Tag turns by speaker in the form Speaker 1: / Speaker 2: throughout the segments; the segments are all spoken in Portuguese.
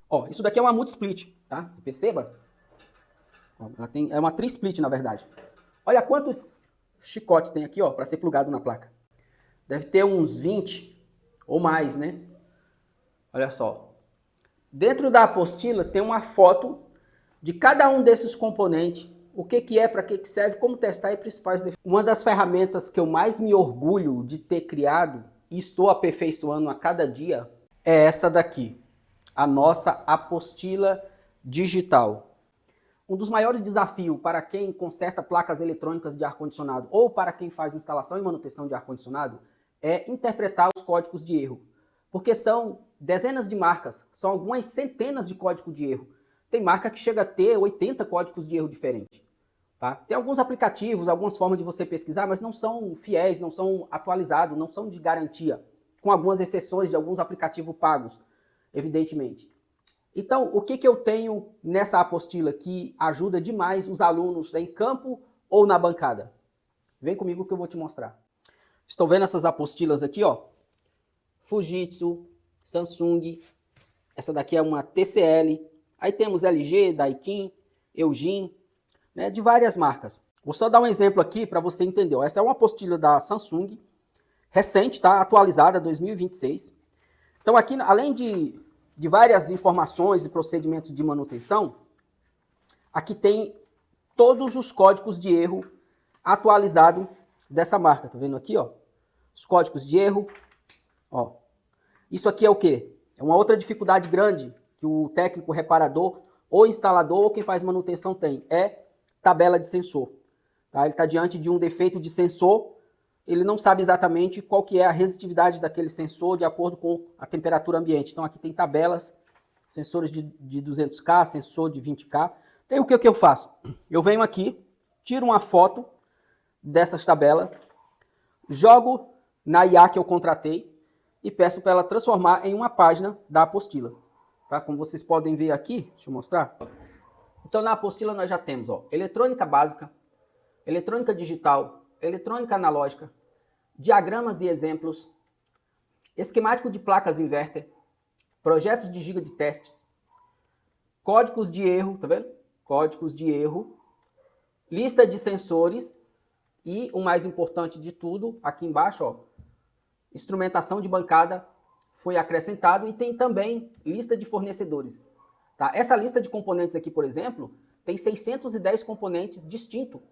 Speaker 1: Ó, isso daqui é uma multi-split, tá? Perceba? Ó, é uma tri-split, na verdade. Olha quantos chicotes tem aqui, ó, para ser plugado na placa. Deve ter uns 20 ou mais, né? Olha só. Dentro da apostila tem uma foto de cada um desses componentes, o que que é, para que que serve, como testar e principais defeitos. Uma das ferramentas que eu mais me orgulho de ter criado e estou aperfeiçoando a cada dia é essa daqui, a nossa apostila digital. Um dos maiores desafios para quem conserta placas eletrônicas de ar-condicionado ou para quem faz instalação e manutenção de ar-condicionado é interpretar os códigos de erro. Porque são dezenas de marcas, são algumas centenas de códigos de erro. Tem marca que chega a ter 80 códigos de erro diferentes. Tá? Tem alguns aplicativos, algumas formas de você pesquisar, mas não são fiéis, não são atualizados, não são de garantia, com algumas exceções de alguns aplicativos pagos, evidentemente. Então, o que eu tenho nessa apostila que ajuda demais os alunos em campo ou na bancada? Vem comigo que eu vou te mostrar. Estão vendo essas apostilas aqui, ó? Fujitsu, Samsung, essa daqui é uma TCL, aí temos LG, Daikin, Eugene, né, de várias marcas. Vou só dar um exemplo aqui para você entender. Essa é uma apostila da Samsung, recente, tá? Atualizada, 2026. Então aqui, além de várias informações e procedimentos de manutenção, aqui tem todos os códigos de erro atualizados dessa marca. Tá vendo aqui, ó? Os códigos de erro, ó. Isso aqui é o quê? É uma outra dificuldade grande que o técnico reparador ou instalador ou quem faz manutenção tem, é tabela de sensor. Tá? Ele está diante de um defeito de sensor, ele não sabe exatamente qual que é a resistividade daquele sensor de acordo com a temperatura ambiente. Então aqui tem tabelas, sensores de 200K, sensor de 20K. Então o que eu faço? Eu venho aqui, tiro uma foto dessas tabelas, jogo na IA que eu contratei e peço para ela transformar em uma página da apostila. Tá? Como vocês podem ver aqui, deixa eu mostrar. Então na apostila nós já temos, ó, eletrônica básica, eletrônica digital, eletrônica analógica, diagramas e exemplos, esquemático de placas inverter, projetos de giga de testes, códigos de erro, tá vendo? Códigos de erro, lista de sensores e o mais importante de tudo, aqui embaixo, ó, instrumentação de bancada foi acrescentado e tem também lista de fornecedores. Tá? Essa lista de componentes aqui, por exemplo, tem 610 componentes distintos,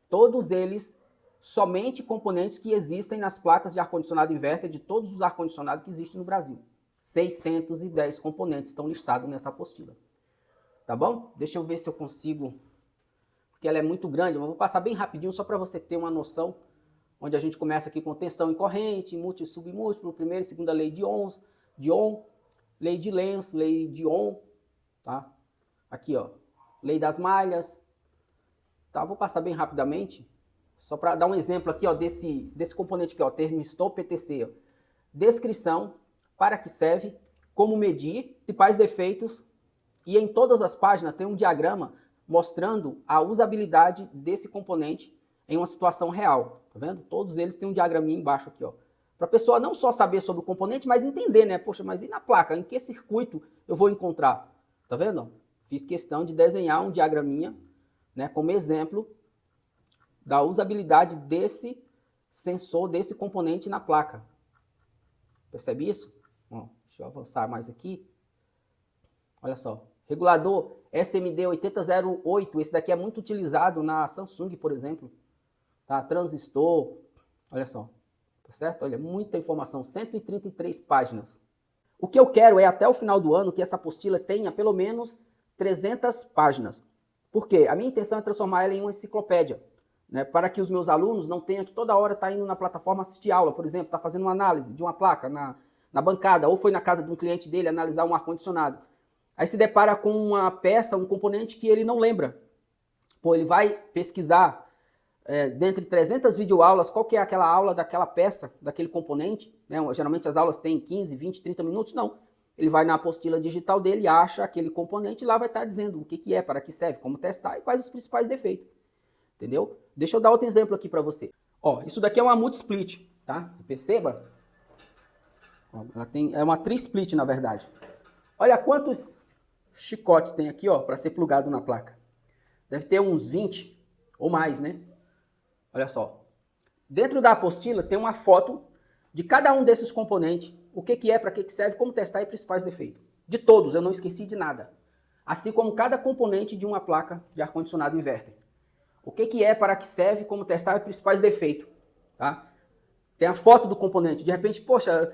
Speaker 1: todos eles somente componentes que existem nas placas de ar-condicionado inverter de todos os ar-condicionados que existem no Brasil. 610 componentes estão listados nessa apostila. Tá bom? Deixa eu ver se eu consigo, porque ela é muito grande, mas vou passar bem rapidinho só para você ter uma noção, onde a gente começa aqui com tensão em corrente, múltiplo e submúltiplo, primeira e segunda lei de Ohm, lei de Lenz, lei de Ohm, tá? Aqui, ó, lei das malhas, tá? Vou passar bem rapidamente, só para dar um exemplo aqui, ó, desse componente aqui, ó, termistor PTC, ó. Descrição, para que serve, como medir, principais defeitos, e em todas as páginas tem um diagrama mostrando a usabilidade desse componente em uma situação real, tá vendo? Todos eles têm um diagraminha embaixo aqui, ó. Para a pessoa não só saber sobre o componente, mas entender, né? Poxa, mas e na placa? Em que circuito eu vou encontrar? Tá vendo? Fiz questão de desenhar um diagraminha, né, como exemplo da usabilidade desse sensor, desse componente na placa. Percebe isso? Bom, deixa eu avançar mais aqui. Olha só. Regulador SMD 8008, esse daqui é muito utilizado na Samsung, por exemplo. Tá? Transistor, olha só. Tá certo? Olha, muita informação, 133 páginas. O que eu quero é, até o final do ano, que essa apostila tenha pelo menos 300 páginas. Por quê? A minha intenção é transformar ela em uma enciclopédia, né, para que os meus alunos não tenham que toda hora estar indo na plataforma assistir aula, por exemplo, está fazendo uma análise de uma placa na bancada, ou foi na casa de um cliente dele analisar um ar-condicionado. Aí se depara com uma peça, um componente que ele não lembra. Pô, ele vai pesquisar dentre 300 videoaulas, qual que é aquela aula daquela peça, daquele componente, né? Geralmente as aulas têm 15, 20, 30 minutos, não. Ele vai na apostila digital dele, acha aquele componente e lá vai estar dizendo o que é, para que serve, como testar e quais os principais defeitos. Entendeu? Deixa eu dar outro exemplo aqui para você. Ó, isso daqui é uma multi-split, tá? Perceba? Ó, ela é uma tri-split, na verdade. Olha quantos chicotes tem aqui, ó, para ser plugado na placa? Deve ter uns 20 ou mais, né? Olha só. Dentro da apostila tem uma foto de cada um desses componentes, o que é, para que serve, como testar e principais defeitos. De todos, eu não esqueci de nada. Assim como cada componente de uma placa de ar-condicionado inverter. O que é, para que serve, como testar e principais defeitos. Tá? Tem a foto do componente. De repente, poxa,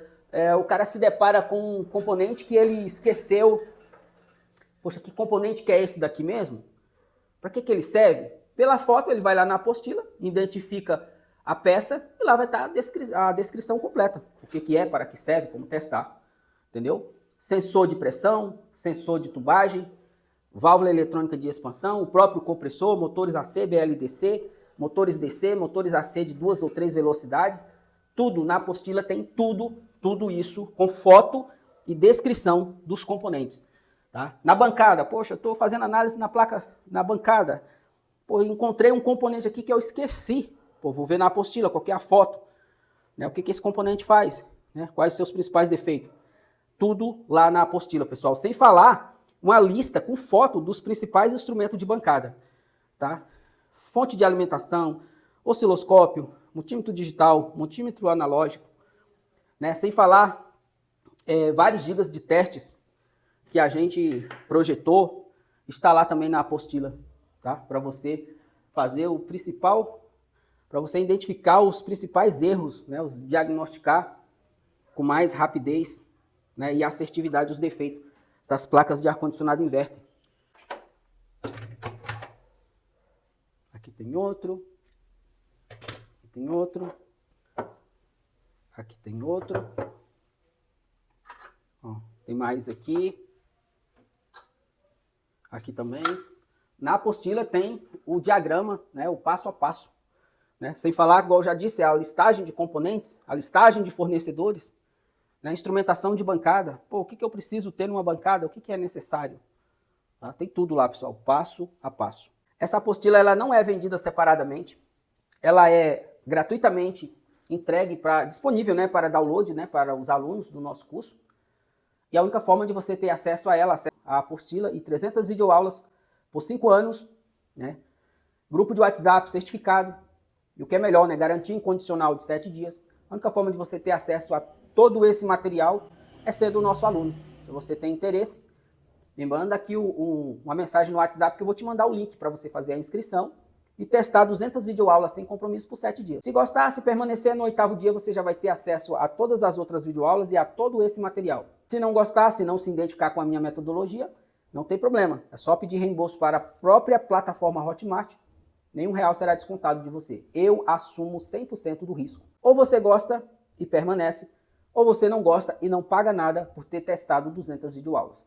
Speaker 1: o cara se depara com um componente que ele esqueceu. Poxa, que componente que é esse daqui mesmo? Para que ele serve? Pela foto, ele vai lá na apostila, identifica a peça e lá vai estar a descrição completa. O que é, para que serve, como testar. Entendeu? Sensor de pressão, sensor de tubagem, válvula eletrônica de expansão, o próprio compressor, motores AC, BLDC, motores DC, motores AC de 2 ou 3 velocidades. Tudo na apostila tem tudo isso com foto e descrição dos componentes. Tá? Na bancada, poxa, estou fazendo análise na placa, na bancada. Pô, encontrei um componente aqui que eu esqueci. Pô, vou ver na apostila qual que é a foto. Né? O que esse componente faz? Né? Quais os seus principais defeitos? Tudo lá na apostila, pessoal. Sem falar uma lista com foto dos principais instrumentos de bancada. Tá? Fonte de alimentação, osciloscópio, multímetro digital, multímetro analógico. Né? Sem falar vários gigas de testes que a gente projetou, está lá também na apostila, tá? Para você fazer o principal, para você identificar os principais erros, né? Os diagnosticar com mais rapidez, né? E assertividade os defeitos das placas de ar-condicionado inverter. Aqui tem outro, aqui tem outro, aqui tem outro, ó, tem mais aqui. Aqui também. Na apostila tem o diagrama, né, o passo a passo. Né? Sem falar, igual eu já disse, a listagem de componentes, a listagem de fornecedores, né, instrumentação de bancada. Pô, o que eu preciso ter numa bancada? O que é necessário? Tá? Tem tudo lá, pessoal, passo a passo. Essa apostila ela não é vendida separadamente. Ela é gratuitamente entregue, disponível, né, para download, né, para os alunos do nosso curso. E a única forma de você ter acesso a ela, a apostila e 300 videoaulas por 5 anos, né? Grupo de WhatsApp certificado, e o que é melhor, né? Garantia incondicional de 7 dias. A única forma de você ter acesso a todo esse material é ser do nosso aluno. Se você tem interesse, me manda aqui uma mensagem no WhatsApp que eu vou te mandar o link para você fazer a inscrição e testar 200 videoaulas sem compromisso por 7 dias. Se gostar, se permanecer no 8º dia, você já vai ter acesso a todas as outras videoaulas e a todo esse material. Se não gostar, se não se identificar com a minha metodologia, não tem problema. É só pedir reembolso para a própria plataforma Hotmart. Nenhum real será descontado de você. Eu assumo 100% do risco. Ou você gosta e permanece, ou você não gosta e não paga nada por ter testado 200 videoaulas.